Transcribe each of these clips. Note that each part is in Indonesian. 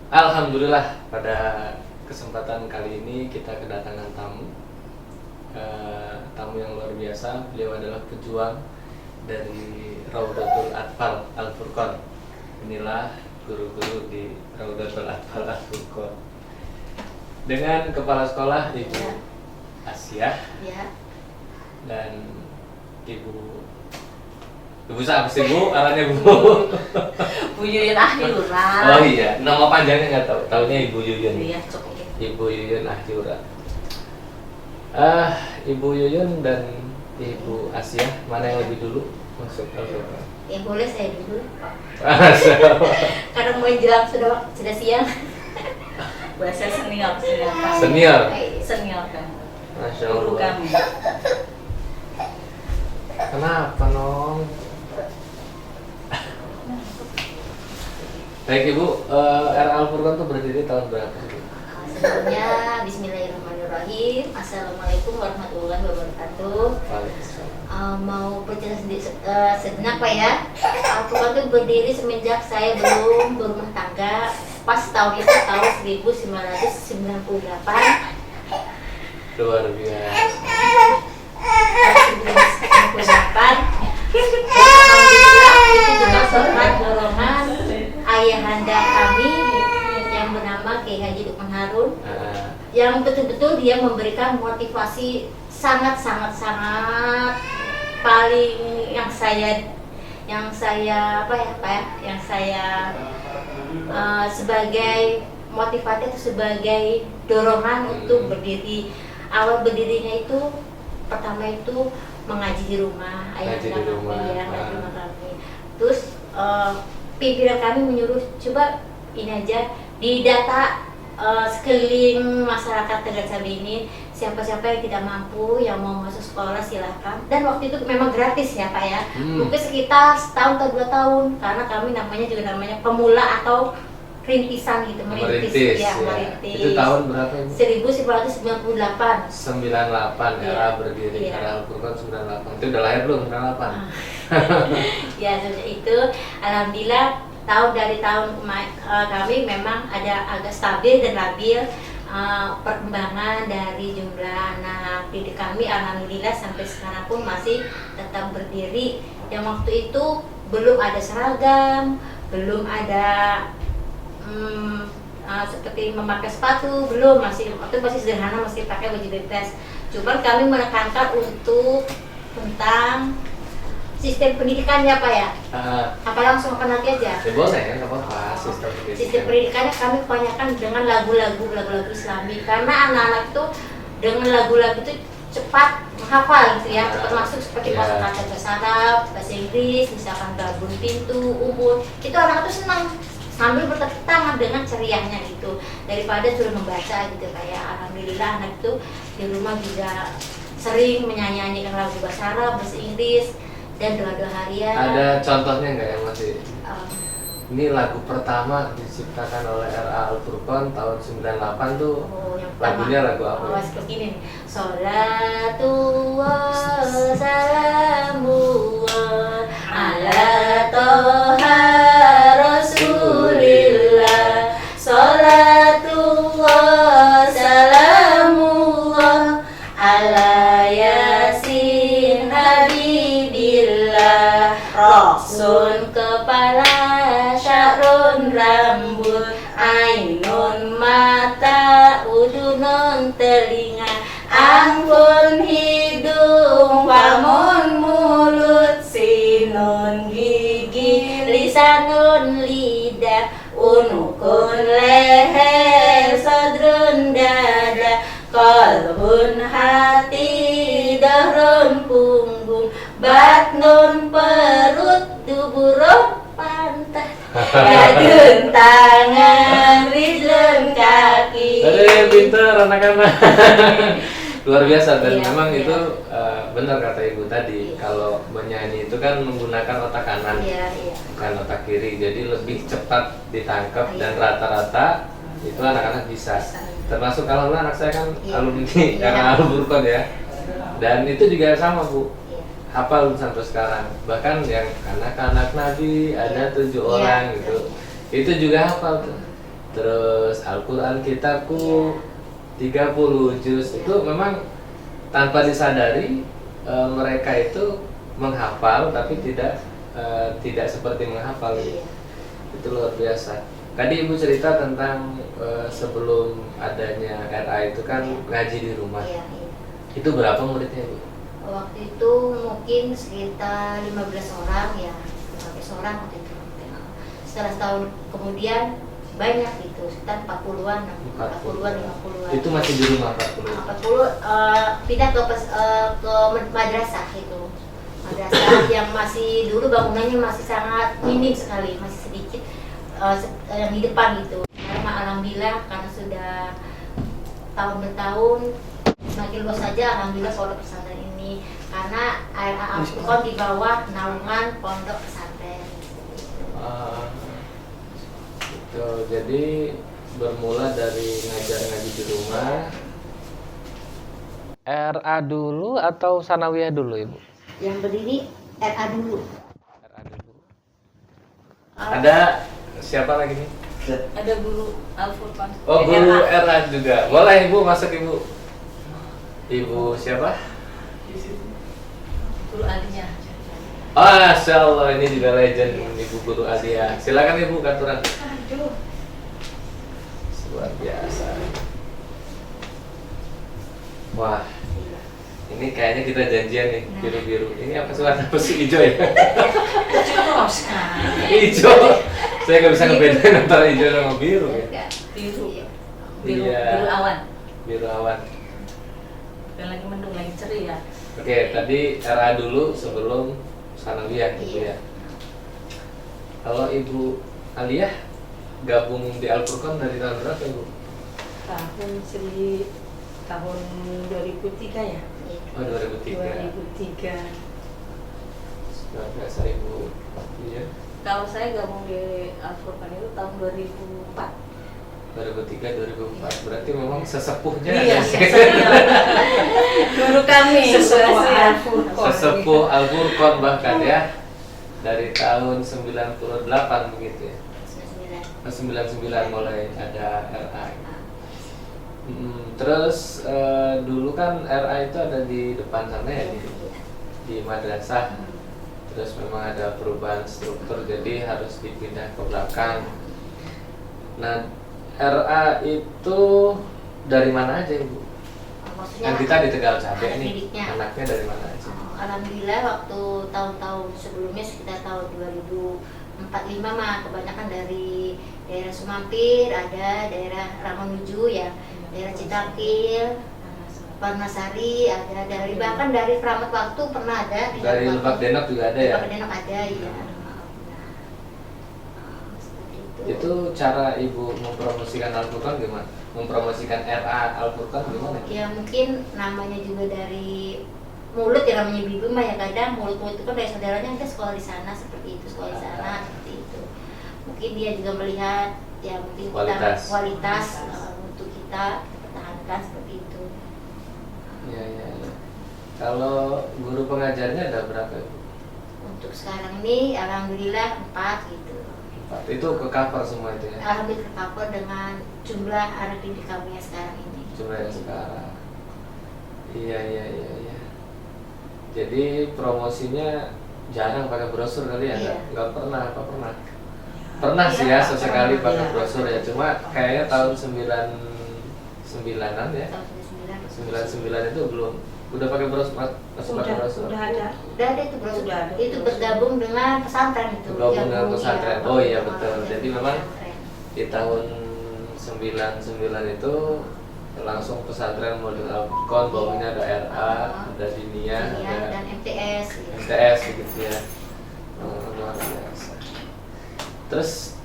Alhamdulillah pada kesempatan kali ini kita kedatangan tamu, tamu yang luar biasa. Beliau adalah pejuang dari Raudatul Atfal Al Furqon. Inilah guru-guru di Raudatul Atfal Al Furqon. Dengan kepala sekolah Ibu Asia dan Ibu siapa sih Bu? Arahnya Bu. Bu Yuyun Ahyura. Oh iya, nama panjangnya nggak tahu. Taunya Ibu Yuyun. Iya, cukup. Ibu Yuyun Ahyura. Ibu Yuyun dan Ibu Asia, mana yang lebih dulu masuk Al-Quran? Ya boleh saya dulu. Masya Allah. Karena mau jelang sudah siang. Bahasa senior. Senior. Senior kan. Masya Guru Allah. kami. Kenapa Nong? Baik Ibu, RA Al-Furqon itu berdiri tahun berapa sih? Sebelumnya Bismillahirrahmanirrahim. Assalamualaikum warahmatullahi wabarakatuh. Mau bercerita sejenak Pak ya. Al-Furqon itu berdiri semenjak saya belum berumah tangga. Pas tahun itu tahun 1998. Luar biasa. 1998. Alhamdulillah itu juga berkat dorongan ayahanda kami yang bernama Kiai Haji Lukman Harun, yang betul-betul dia memberikan motivasi sangat paling yang saya sebagai motivator atau sebagai dorongan untuk berdiri. Awal berdirinya itu pertama itu mengaji di rumah ayahanda kami. Terus pimpinan kami menyuruh coba ini aja di data sekeliling masyarakat Tegal Cabe ini, siapa-siapa yang tidak mampu yang mau masuk sekolah silahkan. Dan waktu itu memang gratis ya Pak ya. Mungkin sekitar setahun atau 2 tahun karena kami namanya pemula atau rintisan gitu, merintis. Itu tahun berapa Ibu? 1998. 98 era berdiri. Era Al-Furqon 98. Itu udah lahir belum 98? Ya sejak itu alhamdulillah dari tahun kami memang ada agak stabil dan labil perkembangan dari jumlah anak didik kami. Alhamdulillah sampai sekarang pun masih tetap berdiri. Yang waktu itu belum ada seragam, belum ada seperti memakai sepatu, belum, masih sederhana, masih pakai baju bebas. Cuman kami menekankan untuk tentang sistem pendidikan ya Pak ya. Apa langsung apa nanti aja? Ya boleh ya, nggak apa-apa. Sistem pendidikannya kami kebanyakan dengan lagu-lagu Islami, karena anak-anak itu dengan lagu-lagu itu cepat menghafal gitu ya, cepat masuk seperti kosakata bahasa Arab, bahasa Inggris, misalkan gabung pintu, ubud, itu anak itu senang sambil bertepuk tangan dengan ceriahnya gitu, daripada suruh membaca gitu kayak. Alhamdulillah anak itu di rumah juga sering menyanyikan lagu bahasa Arab, bahasa Inggris, dan doa-doa harian. Ada contohnya nggak yang masih? Ini lagu pertama diciptakan oleh RA Al-Furqon tahun 98 tuh. Lagunya lagu apa? Seperti ini. Sholatu wa salamu ala toha Rasulillah. Sholatu wa salamu ala yasin habibillah. Roksun kepala, sya'run rambut, ainun mata, udunun telinga, angkun hidung, famun mulut, sinun gigi, lisanun lidah, unukun leher, sodrun dada, kolbun hati, dahrun punggung, batnun perut, duburun pantat, gadun tangan, rijlun kaki. Pintar anak-anak. Luar biasa. Dan memang itu benar kata Ibu tadi, kalau menyanyi itu kan menggunakan otak kanan, bukan otak kiri, jadi lebih cepat ditangkap. Dan rata-rata itu anak-anak bisa. Termasuk kalau anak saya kan alumni karena Al-Furqon ya, dan itu juga sama Bu, hafal sampai sekarang. Bahkan yang anak-anak Nabi ada 7 orang gitu, itu juga hafal tuh. Terus Al-Quran Kitabku 30 juz. Itu memang tanpa disadari mereka itu menghafal tapi tidak seperti menghafal gitu. Itu luar biasa. Tadi Ibu cerita tentang sebelum adanya RA itu kan ngaji di rumah. Itu berapa muridnya Ibu? Waktu itu mungkin sekitar 15 orang ya, 15 orang waktu itu. Setelah setahun kemudian banyak gitu, sekitar 40-an, 40-an, 50-an. Itu masih di rumah 40? 40 pindah ke madrasah itu. Madrasah yang masih dulu bangunannya masih sangat minim sekali, masih sedikit yang di depan gitu. Karena alhamdulillah karena sudah tahun bertahun semakin luas saja, alhamdulillah pondok pesantren ini karena RA Al-Furqan di bawah naungan pondok pesantren. Gitu. Jadi bermula dari ngaji di rumah. RA dulu atau sanawiyah dulu Ibu? Yang berdiri RA dulu. RA dulu. Ada siapa lagi nih? Ada guru Al-Furqan. Oh, guru RA juga. Boleh Ibu masuk Ibu. Ibu siapa? Guru Alia. Oh, Masya Allah, ini juga legend Ibu Guru Alia. Silakan Ibu katuran. Aduh. Luar biasa. Wah, ini kayaknya kita janjian nih, biru-biru. Ini apa sih warna hijau ya? Hijau. Saya nggak bisa ngebedain antara hijau sama biru ya. Biru Iya. awan. Biru awan. Dan lagi mendung, lagi ceria. Oke, tadi RA dulu sebelum sanawiyah gitu ya. Kalau Ibu Aliyah gabung di Al-Furqan dari tahun berapa Ibu? Tahun 2003 ya? Oh, 2003. 2003. Luar biasa Ibu. Iya. Kalau saya gabung di Al-Furqan itu tahun 2004. 2003 2004. Berarti memang sesepuhnya. Iya, ya? guru kami. Sesepuh Al-Furqan. Sesepuh Al-Furqan bahkan ya. Dari tahun 98 begitu ya. 99 mulai ada RA. Terus dulu kan RA itu ada di depan sana ya, di madrasah. Terus memang ada perubahan struktur jadi harus dipindah ke belakang. Nah, RA itu dari mana aja Ibu? Maksudnya Yang kita di Tegal Cabe anak nih, didiknya. anaknya dari mana aja? Alhamdulillah waktu tahun-tahun sebelumnya sekitar tahun 2045 mah kebanyakan dari daerah Sumampir, ada daerah Ramonuju ya, daerah Citakil, Parnasari, ada dari bahkan dari Kramat Waktu pernah ada. Dari Lebak Denok juga ada ya? Lebak Denok ada ya. Itu cara Ibu mempromosikan Al-Furqan gimana? Mempromosikan RA Al-Furqan gimana? Ya mungkin namanya juga dari mulut ya, namanya bibi mah ya, kadang mulut-mulut itu kan dari saudaranya kita sekolah di sana seperti itu, sekolah di sana seperti itu. Mungkin dia juga melihat ya mungkin kualitas untuk kita pertahankan seperti itu. Iya. Kalau guru pengajarnya ada berapa Ibu? Untuk sekarang ini alhamdulillah 4 gitu. 4. Itu ke cover semua itu ya? Alhamdulillah tercover dengan jumlah anak didik kami yang sekarang ini. Jumlahnya sekarang. Iya. Jadi promosinya jarang pakai brosur kali ya? Iya. Nggak pernah, apa pernah? Pernah sih ya, sesekali pakai brosur ya. Cuma kayaknya tahun 99-an ya? Tahun 99 itu belum. Udah pakai brosur, masih pakai brosur? Udah ada itu brosur. Udah ada. Itu bergabung dengan pesantren itu. Bergabung dengan pesantren. Oh iya betul. Jadi Jadi memang di tahun 99 itu langsung pesantren model Al-Furqan, bawahnya ada RA, ada Dinia, ada dan MTS. MTS begitu ya. Luar biasa. Terus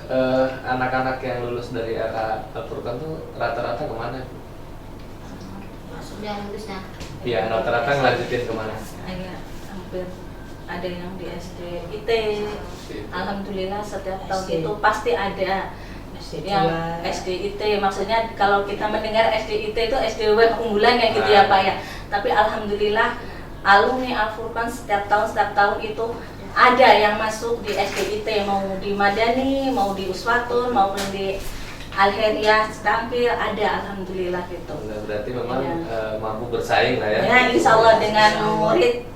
anak-anak yang lulus dari RA Al-Furqan tuh rata-rata kemana? Maksudnya lulusnya? Iya, rata-rata ngelanjutin kemana? Hampir ada yang di SD IT. Alhamdulillah setiap tahun itu pasti ada yang SD IT. Maksudnya kalau kita mendengar SD IT itu SD unggulan ya gitu ya Pak ya. Tapi alhamdulillah alumni Al-Furqan setiap tahun itu ada yang masuk di SD IT, mau di Madani, mau di Uswatun, maupun di Al-Heriah Tangkil ada, alhamdulillah gitu. Nah, berarti memang Iya. mampu bersaing lah ya. Ya, insya Allah dengan murid,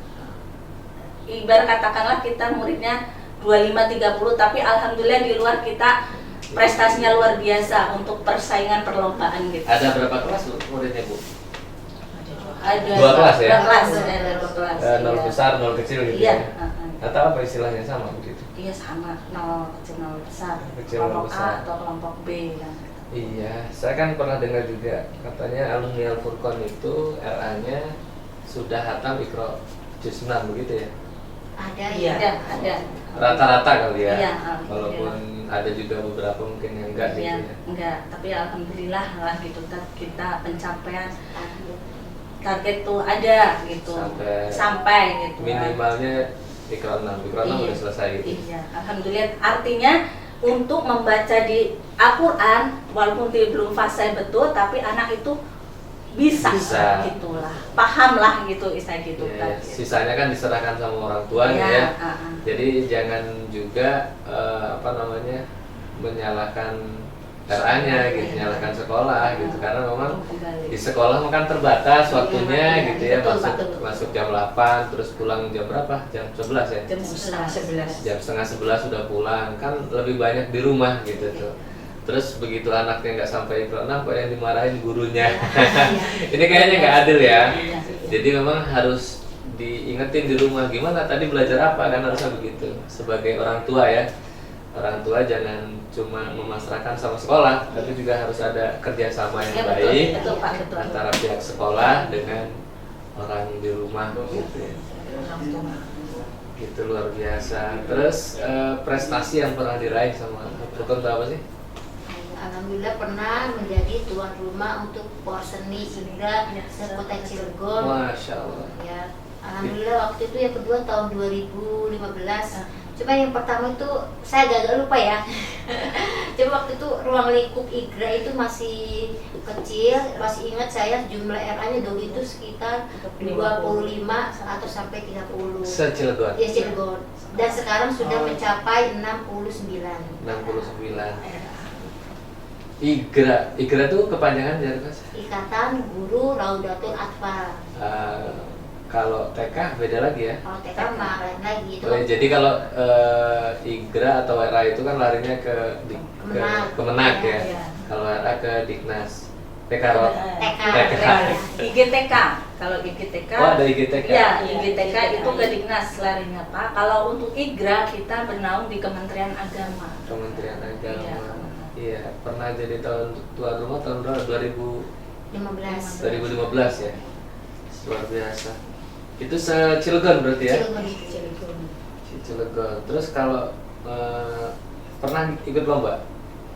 ibarat katakanlah kita muridnya 25-30, tapi alhamdulillah di luar kita prestasinya luar biasa untuk persaingan perlombaan gitu. Ada berapa kelas Bu, muridnya Bu? Ada 2 kelas ya? 2 kelas, ada 2 kelas. Nol Iya. besar, nol kecil gitu Iya, ya? Atau apa istilahnya sama begitu? iya sama, 0 kecil 0 besar, Kecil, nol kelompok besar. A atau kelompok B kan. Iya, saya kan pernah dengar juga katanya alumni Al-Furqan itu RA-nya sudah hatam Iqra juz 6 begitu ya? Ada Iya. ya. Ada. Rata-rata kali ya? Iya, Walaupun ada juga beberapa mungkin yang enggak gitu Iya, ya? enggak, tapi alhamdulillah lah gitu kita pencapaian target tuh ada gitu. Sampai gitu. Minimalnya Iqra 6, Iqra 6 Iya. udah selesai gitu? Iya, alhamdulillah. Artinya untuk membaca di Al-Quran walaupun belum fasih betul, tapi anak itu bisa. Gitulah, paham lah gitu, istilah gitu Iya, kan. sisanya kan diserahkan sama orang tuanya Iya, ya. Jadi jangan juga menyalahkan RA-nya gitu, menyalahkan sekolah gitu, karena memang di sekolah kan terbatas waktunya gitu ya, Betul, betul. masuk jam 8 terus pulang jam berapa? Jam 11 ya? Jam 11. Jam setengah 11 sudah pulang, kan lebih banyak di rumah gitu tuh. Terus begitu anaknya nggak sampai Iqra 6 kok yang dimarahin gurunya. Ini kayaknya nggak adil ya. Jadi memang harus diingetin di rumah, gimana tadi belajar apa, kan harusnya begitu. Sebagai orang tua ya, orang tua jangan cuma memasrahkan sama sekolah, tapi juga harus ada kerjasama yang Ya, baik betul, Pak, betul. antara pihak sekolah dengan orang di rumah gitu ya. Gitu luar biasa. Terus prestasi yang pernah diraih sama Furqan itu apa sih? Alhamdulillah pernah menjadi tuan rumah untuk Porseni Indra Kota Cilegon. Masya Allah. Ya, alhamdulillah waktu itu yang kedua tahun 2015. Cuma yang pertama itu saya agak lupa ya. Cuma waktu itu ruang lingkup Iqra itu masih kecil, masih ingat saya jumlah RA-nya dulu itu sekitar 25 atau sampai 30. Se-Cilegon. Ya, Cilegon. Dan sekarang sudah mencapai 69. 69. Iqra itu kepanjangan dari apa? Ikatan Guru Raudatul Atfal. Kalau TK beda lagi ya? Kalau TK mah lain lagi itu. Oh, ya, jadi kalau Iqra atau RA itu kan larinya ke Kemenak ya. Iya. Kalau RA ke Diknas. TK. TK. IGTK. Kalau IGTK. Oh, ada IGTK. Ya, IGTK itu ke Diknas larinya Pak. Kalau untuk Iqra kita bernaung di Kementerian Agama. Kementerian Agama. Iya. Iya, pernah jadi tuan rumah tahun berapa? 15. 2015 ya. Luar biasa. Itu se-Cilegon berarti ya? Cilegon. Cilegon. Terus kalau pernah ikut lomba?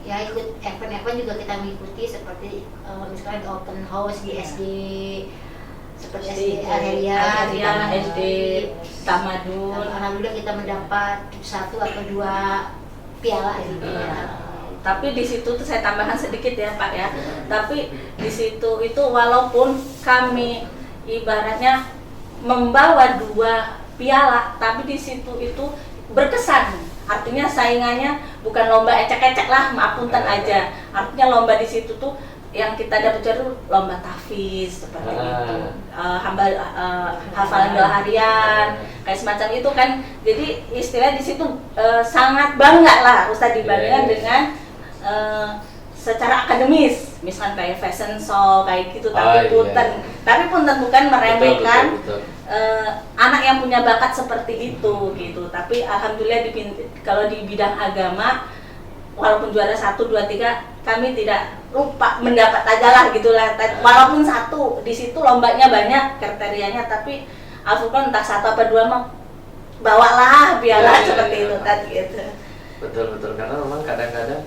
Ya, ikut event-event juga kita mengikuti seperti misalnya open house di SD seperti SD Al-Heriah, SD Tamadun. Alhamdulillah kita mendapat 1 atau 2 piala gitu ya. Tapi di situ tuh saya tambahkan sedikit ya Pak ya. Tapi di situ itu walaupun kami ibaratnya membawa 2 piala, tapi di situ itu berkesan. Artinya saingannya bukan lomba ecek-ecek lah, maapunten aja. Artinya lomba di situ tuh yang kita dapat juara lomba tahfiz seperti itu, hafalan doa harian kayak semacam itu kan. Jadi istilah di situ sangat bangga lah Ustadz dibandingkan dengan secara akademis, misalkan kayak fashion show kayak gitu. Tapi punten bukan meremehkan betul. anak yang punya bakat seperti itu gitu. Tapi alhamdulillah kalau di bidang agama walaupun juara 1, 2, 3 kami tidak lupa mendapat aja lah gitulah. Walaupun 1 di situ lombanya banyak kriterianya, tapi Al-Furqan entah 1 apa 2 mah bawalah piala seperti itu tadi gitu. Betul karena memang kadang-kadang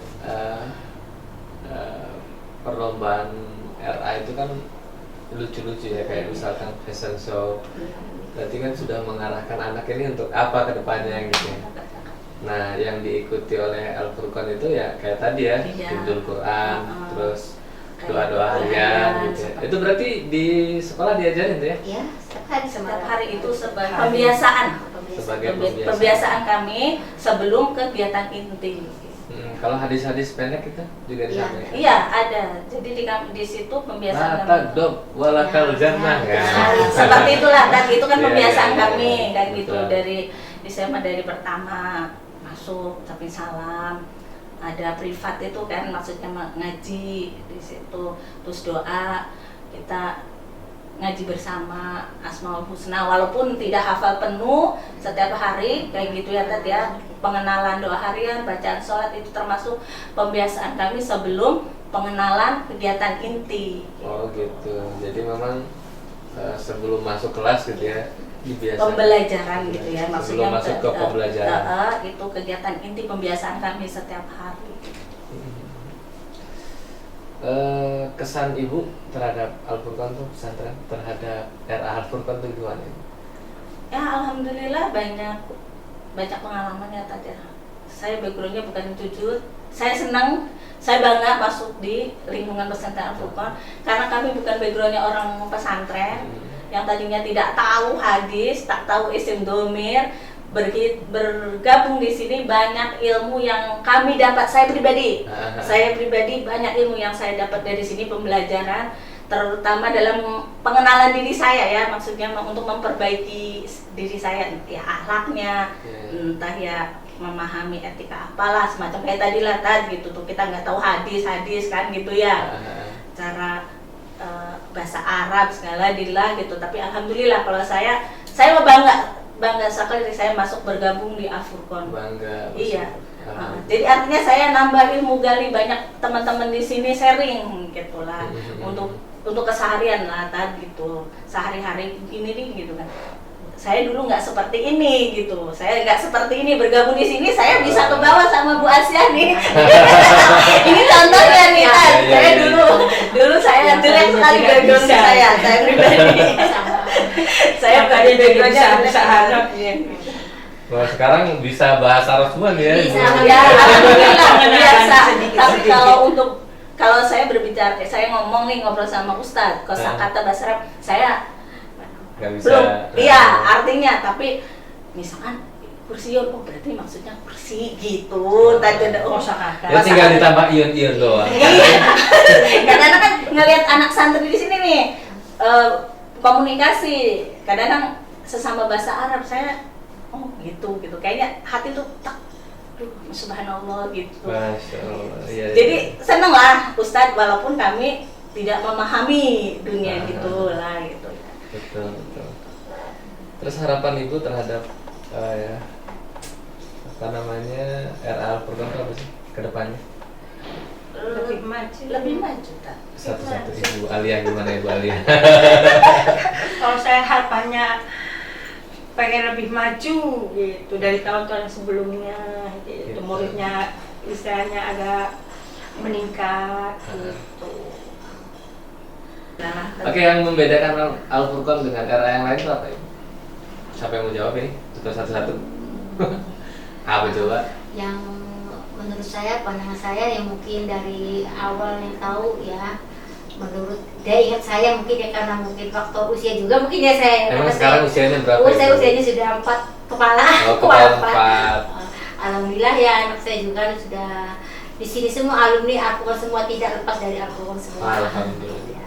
perlombaan RA itu kan lucu-lucu ya, kayak misalkan fashion show. Berarti kan sudah mengarahkan anak ini untuk apa ke depannya gitu ya. Nah, yang diikuti oleh Al-Furqan itu ya kayak tadi ya, Hifdzul Quran, terus doa-doa harian gitu ya. Itu berarti di sekolah diajarin tuh ya? Iya, setiap hari itu sebagai pembiasaan. Sebagai Pembiasaan kami sebelum kegiatan inti. Kalau hadis-hadis pendek itu juga disampaikan. Iya, ada. Jadi di situ pembiasaan kami. Walakal jannah ya. Seperti itulah tadi, itu kan Iya, pembiasaan iya, kami iya. kayak gitu Betul. dari SMA dari pertama masuk tapi salam. Ada privat itu kan maksudnya ngaji di situ, terus doa kita ngaji bersama Asmaul Husna walaupun tidak hafal penuh setiap hari kayak gitu ya tadi ya, pengenalan doa harian, bacaan sholat itu termasuk pembiasaan kami sebelum pengenalan kegiatan inti. Oh gitu. Jadi memang sebelum masuk kelas gitu ya dibiasakan. Pembelajaran gitu ya maksudnya. Sebelum masuk ke pembelajaran. Itu kegiatan inti pembiasaan kami setiap hari. Kesan ibu terhadap Al-Furqan tuh, pesantren terhadap RA Al-Furqan tuh gimana? Ya alhamdulillah banyak pengalaman ya tadi. Saya backgroundnya bukan jujur, saya senang, saya bangga masuk di lingkungan pesantren Al-Furqan karena kami bukan backgroundnya orang pesantren yang tadinya tidak tahu hadis, tak tahu isim domir. Bergabung di sini banyak ilmu yang kami dapat, saya pribadi banyak ilmu yang saya dapat dari sini, pembelajaran terutama dalam pengenalan diri saya ya, maksudnya untuk memperbaiki diri saya ya, akhlaknya, entah ya memahami etika apalah semacam kayak tadi lah gitu tuh, kita nggak tahu hadis kan gitu ya, cara bahasa Arab segala dilah gitu, tapi alhamdulillah kalau saya bangga sekali saya masuk bergabung di Al-Furqan. Bangga. Iya. Jadi artinya saya nambah ilmu, gali banyak teman-teman di sini sharing gitulah untuk keseharian lah tadi gitu, sehari-hari ini nih gitu kan. Saya dulu nggak seperti ini gitu, saya nggak seperti ini, bergabung di sini saya bisa ke bawah sama Bu Asia nih. Ini contohnya nih kan, saya dulu saya jelek sekali background saya pribadi. Saya bukan bisa harap ya. Wah, sekarang bisa bahasa Arab semua nih ya? Bisa. Ya, alhamdulillah biasa. Tapi kalau saya berbicara, saya ngobrol sama Ustadz, kosakata bahasa Arab, saya nggak bisa. belum. Iya, artinya. Tapi misalkan kursiun, oh berarti maksudnya kursi gitu. Tadi ada kosakata. Ya tinggal ditambah ion doang. Iya. Kadang-kadang kan ngelihat anak santri di sini nih komunikasi. Kadang-kadang sesama bahasa Arab saya gitu kayaknya hati tuh tak subhanallah gitu. Masya Allah. Iya, Jadi seneng lah Ustadz walaupun kami tidak memahami dunia gitu lah gitu. Betul. Terus harapan ibu terhadap RA Al-Furqan itu apa sih ke depannya? Lebih maju tak? Satu-satu Ibu Alia, gimana Ibu Alia? Kalau saya harapannya pengen lebih maju gitu dari tahun-tahun sebelumnya gitu. Muridnya istilahnya agak meningkat gitu. Oke, yang membedakan Al-Furqan dengan RA yang lain itu apa Ibu? Siapa yang mau jawab ini? Satu-satu. Apa coba? Yang menurut saya, pandangan saya yang mungkin dari awal yang tahu ya, menurut dia ingat saya mungkin ya karena mungkin faktor usia juga mungkin ya saya. Emang sekarang usianya berapa? Saya usianya sudah 4 kepala. Kepala 4. Alhamdulillah ya, anak saya juga sudah di sini semua alumni Al-Furqan semua, tidak lepas dari Al-Furqan semua. Alhamdulillah. Ya.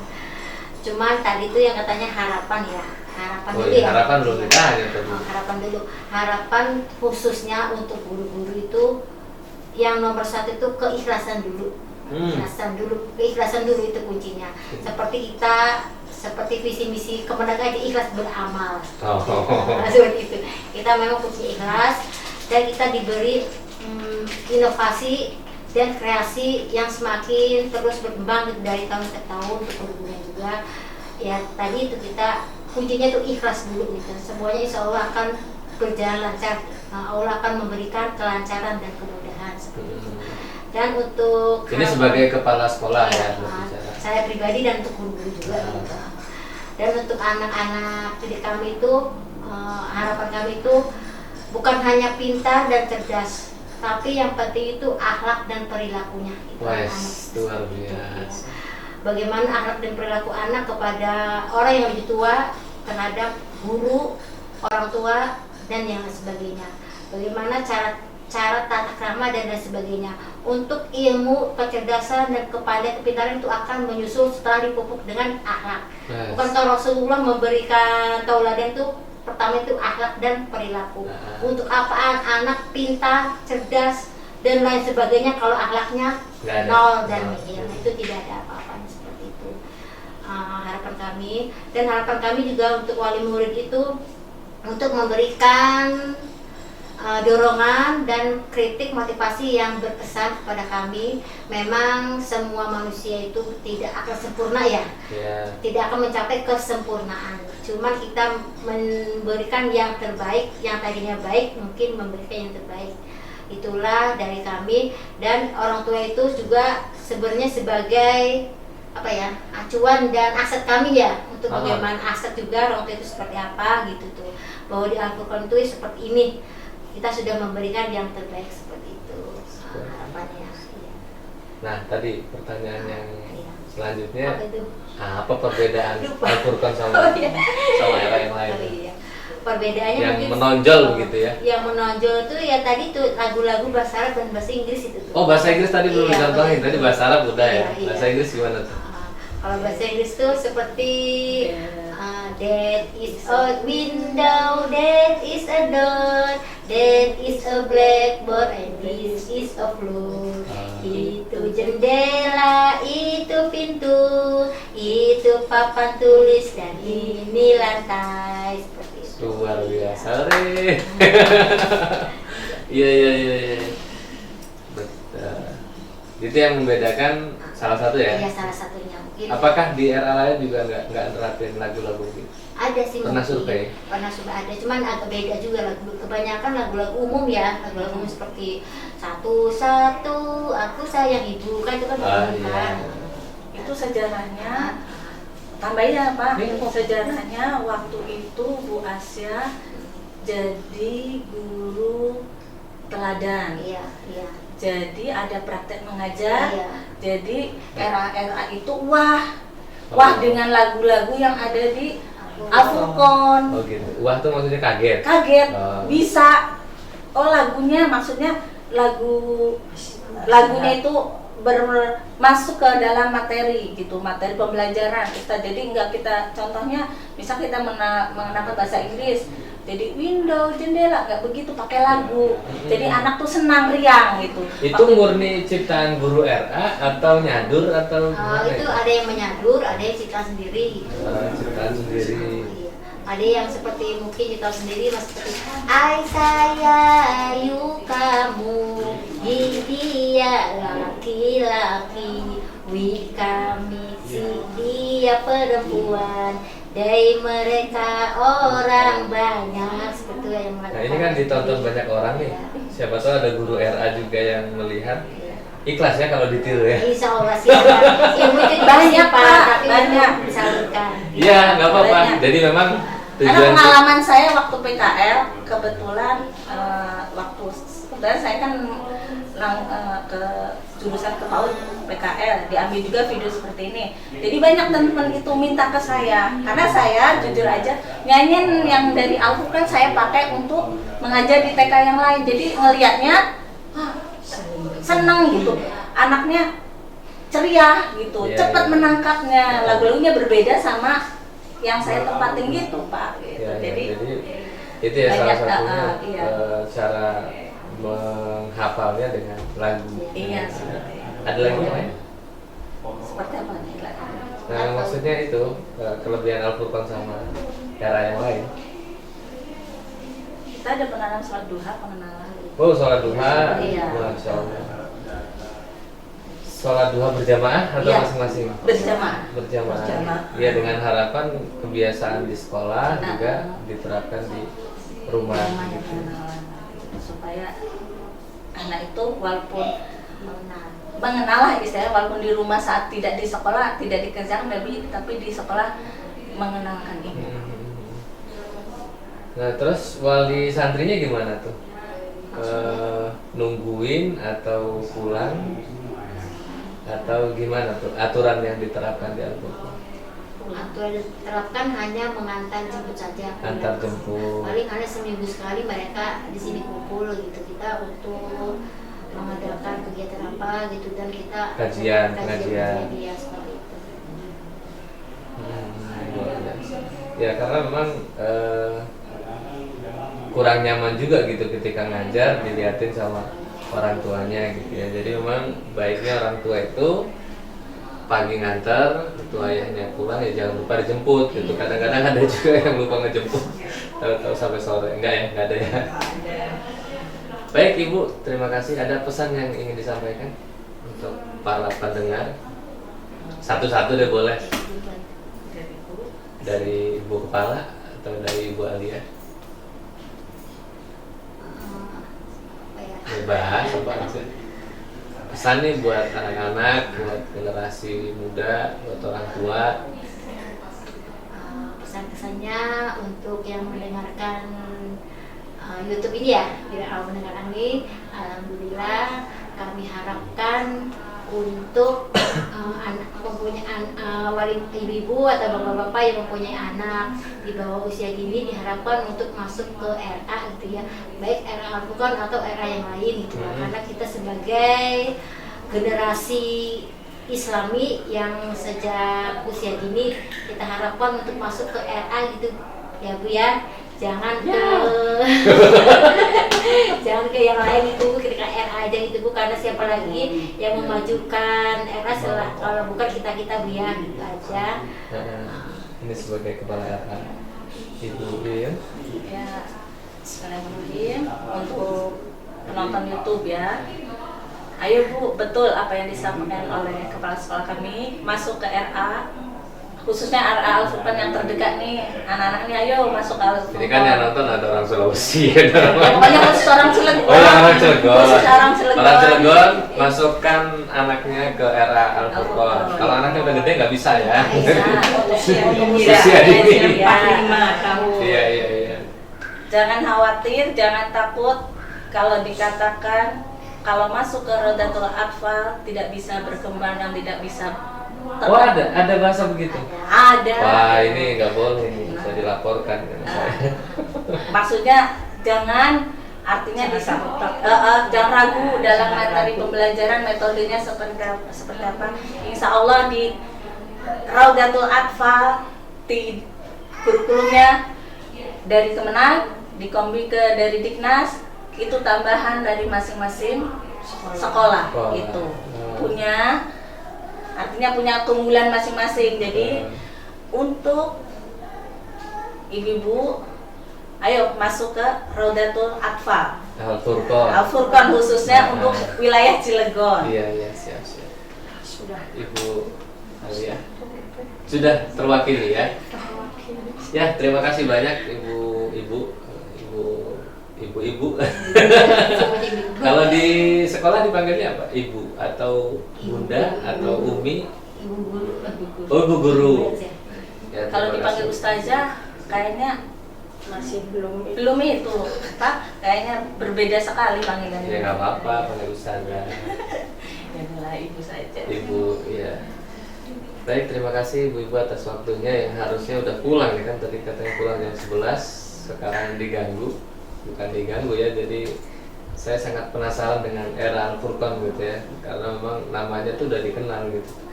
Cuman tadi itu yang katanya harapan ya. Harapan dulu ya. Harapan belum ditanya tadi. Harapan dulu. Harapan khususnya untuk guru-guru itu yang nomor 1 itu keikhlasan dulu. Keikhlasan dulu itu kuncinya. Seperti visi misi Kemenag aja, ikhlas beramal. Seperti itu. Kita memang kunci ikhlas dan kita diberi inovasi dan kreasi yang semakin terus berkembang dari tahun ke tahun untuk guru-gurunya juga. Ya tadi itu kita kuncinya itu ikhlas dulu gitu. Semuanya insya Allah akan berjalan lancar. Allah akan memberikan kelancaran dan kemudahan seperti itu. Dan untuk ini sebagai kepala sekolah ya, saya pribadi dan untuk guru-guru juga gitu. Dan untuk anak-anak didik kami itu harapan kami itu bukan hanya pintar dan cerdas, tapi yang penting itu akhlak dan perilakunya. Wah, luar biasa. Bagaimana akhlak dan perilaku anak kepada orang yang lebih tua, terhadap guru, orang tua dan yang sebagainya. Bagaimana cara tata krama dan sebagainya. untuk ilmu, kecerdasan dan kepintaran itu akan menyusul setelah dipupuk dengan akhlak. Yes. Bukan Rasulullah memberikan tauladan itu pertama itu akhlak dan perilaku. Untuk apaan anak pintar, cerdas dan lain sebagainya kalau akhlaknya nol dan nihil, itu tidak ada apa-apanya seperti itu. Harapan kami dan harapan kami juga untuk wali murid itu untuk memberikan dorongan dan kritik motivasi yang berkesan kepada kami. Memang semua manusia itu tidak akan sempurna ya, tidak akan mencapai kesempurnaan. Cuman kita memberikan yang terbaik, yang tadinya baik mungkin memberikan yang terbaik. Itulah dari kami, dan orang tua itu juga sebenarnya sebagai apa ya, acuan dan aset kami ya, untuk bagaimana aset juga orang tua itu seperti apa gitu tuh, bahwa di Al-Furqan itu seperti ini, kita sudah memberikan yang terbaik seperti itu harapannya. Nah tadi pertanyaan yang selanjutnya, apa perbedaan Al-Furqan sama era yang lain? Perbedaannya yang mungkin menonjol begitu ya? Yang menonjol itu ya tadi tuh lagu-lagu bahasa Arab dan bahasa Inggris itu tuh. Oh, bahasa Inggris tadi belum dicontohin, tadi bahasa Arab udah ya. Bahasa Inggris gimana tuh? Kalau bahasa Inggris tuh seperti that is a window, that is a door, that is a blackboard, and this is a floor. Itu jendela, itu pintu, itu papan tulis, dan ini lantai. Seperti itu. Luar biasa deh. Iya. Betul. Itu yang membedakan salah satu ya? Iya, salah satunya mungkin. Apakah di era lain juga nggak nerapin lagu-lagu gitu? Ada sih. Pernah survei? Pernah survei ada, cuman agak beda juga lagu. Kebanyakan lagu-lagu umum ya, lagu-lagu umum seperti satu-satu aku sayang ibu, kan itu kan umum kan. Itu sejarahnya. Tambahin ya Pak, sejarahnya waktu itu Bu Asya jadi guru teladan. Iya. Jadi ada praktek mengajar. Iya. Jadi era-era itu wah dengan lagu-lagu yang ada di Al-Furqan. Oh gitu. Wah tuh maksudnya kaget. Bisa. Oh lagunya maksudnya lagunya itu masuk ke dalam materi gitu, materi pembelajaran kita. Jadi enggak kita contohnya misal kita mengenakan bahasa Inggris, jadi window, jendela, enggak begitu, pakai lagu. Jadi anak tuh senang riang gitu. Itu murni ciptaan guru RA atau nyadur atau itu ada yang menyadur, ada yang ciptaan sendiri gitu. Ciptaan sendiri. Ada yang seperti mungkin kita sendiri seperti I saya you kamu dia laki-laki we kami si dia perempuan dari mereka orang banyak seperti yang Nah ini kan ditonton banyak orang nih. Siapa tahu ada guru RA juga yang melihat. Ikhlas ya kalau ditiru ya. Insya Allah sih ilmu itu banyak Pak, tapi banyak disalurkan. Iya nggak apa-apa. Jadi memang karena pengalaman saya waktu PKL kebetulan kebetulan saya kan ke jurusan ke PAUD PKL, diambil juga video seperti ini. Jadi banyak teman-teman itu minta ke saya, karena saya jujur aja nyanyian yang dari Al-Furqan saya pakai untuk mengajar di TK yang lain. Jadi ngelihatnya seneng gitu, anaknya ceria gitu, cepat menangkapnya, lagu-lagunya berbeda sama yang saya tempatin gitu Pak gitu. Jadi itu ya salah satunya cara menghafalnya dengan lagu. Iya. Ada lagi lain? Seperti apa nih? Nah maksudnya itu kelebihan Al-Furqan sama era yang lain. Kita ada pengenalan sholat duha, pengenalan. Oh sholat duha, Iya. Masya Allah. Sholat duha berjamaah atau masing-masing? Berjamaah. Iya, dengan harapan kebiasaan di sekolah juga diterapkan di rumah. Supaya anak itu walaupun mengenal lah istilahnya, walaupun di rumah saat tidak di sekolah tidak dikerjakan tapi di sekolah mengenalkan ini. Nah terus wali santrinya gimana tuh? Nungguin atau pulang? Atau gimana tuh aturan yang diterapkan di Al-Furqan? Aturan diterapkan hanya mengantar jemput saja. Antar jemput. Paling hanya seminggu sekali mereka di sini kumpul gitu. Kita untuk mengadakan kegiatan apa gitu, dan kita Kajian. ya, seperti itu. Luar biasa. Ya karena memang kurang nyaman juga gitu ketika ngajar diliatin sama orang tuanya gitu ya. Jadi memang baiknya orang tua itu pagi ngantar, itu ayahnya pulang ya jangan lupa dijemput gitu. Kadang-kadang ada juga yang lupa ngejemput, tahu-tahu sampai sore. Enggak ada ya. Baik Ibu, terima kasih. Ada pesan yang ingin disampaikan untuk para pendengar? Satu-satu deh boleh. Dari Ibu Kepala atau dari Ibu Alia? Bebas apa aja. Pesan nih buat anak-anak, buat generasi muda, buat orang tua. Pesan-pesannya untuk yang mendengarkan YouTube ini ya, bila mendengarkan ini, alhamdulillah kami harapkan untuk ibu-ibu atau bapak-bapak yang mempunyai anak di bawah usia gini diharapkan untuk masuk ke RA gitu ya, baik RA Al-Furqan atau RA yang lain gitu ya. Karena kita sebagai generasi Islami yang sejak usia dini kita harapkan untuk masuk ke RA gitu ya Bu ya. Jangan ke jangan ke yang lain itu, ketika RA aja gitu Bu, karena siapa lagi yang memajukan RA kalau bukan kita Bu ya, gitu aja. Ini sebagai kepala RA Ibu Bian. Ya, Bismillahirrahmanirrahim. Untuk penonton YouTube ya, ayo Bu, betul apa yang disampaikan oleh kepala sekolah kami, masuk ke RA, khususnya RA Al-Furqan yang terdekat nih, anak-anak nih ayo masuk ke Al-Furqan. Ini kan yang nonton ada orang Sulawesi. Ya, pokoknya khusus orang Cilegon. Oh, orang Cilegon. Khusus orang Cilegon. Orang Cilegon masukkan anaknya ke RA Al-Furqan. Kalau anaknya udah gede nggak bisa ya. Usia dini. 45 tahun. Iya. Jangan khawatir, jangan takut kalau dikatakan kalau masuk ke Rodatul Atfal tidak bisa berkembang dan tidak bisa Oh ada bahasa begitu? Ada. Wah ini nggak boleh nih, bisa dilaporkan kan saya. Maksudnya jangan, artinya jangan ragu dalam materi pembelajaran, metodenya seperti apa. Insya Allah di Raudatul Atfal di kurikulumnya dari Kemenag, dikombi ke dari Diknas, itu tambahan dari masing-masing sekolah itu punya, artinya punya keunggulan masing-masing. Jadi untuk ibu-ibu, ayo masuk ke Raudatul Atfal Al-Furqan khususnya untuk wilayah Cilegon. Iya siap. Sudah. Ibu Alia sudah terwakili ya. Ya terima kasih banyak ibu-ibu. Kalau di sekolah dipanggilnya apa? Ibu atau Bunda atau Umi? Ibu guru. Oh, Ibu guru. Ya, Kalau terima dipanggil kasih. ustazah kayaknya Masih belum itu Pak, kayaknya berbeda sekali panggilannya. Ya nggak apa-apa panggil ustazah. Inilah ibu saja. Ibu, ya. Baik, terima kasih ibu-ibu atas waktunya yang harusnya udah pulang ya kan, tadi katanya pulang jam 11, sekarang bukan diganggu ya. Jadi saya sangat penasaran dengan RA Al-Furqan gitu ya, karena memang namanya tuh udah dikenal gitu.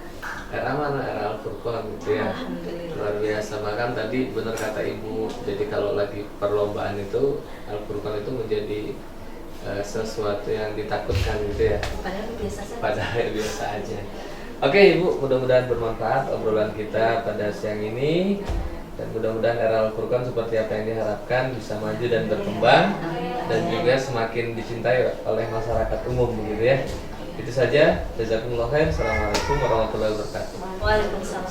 RA mana? RA Al-Furqan gitu ya. Luar biasa. Bahkan tadi benar kata ibu, jadi kalau lagi perlombaan itu Al-Furqan itu menjadi sesuatu yang ditakutkan gitu ya. Padahal biasa aja. Oke Ibu, mudah-mudahan bermanfaat obrolan kita pada siang ini, dan mudah-mudahan RA Al-Furqan seperti apa yang diharapkan bisa maju dan berkembang dan juga semakin dicintai oleh masyarakat umum begitu ya. Itu saja. Jazakumullah khair. Assalamualaikum warahmatullahi wabarakatuh. Waalaikumsalam.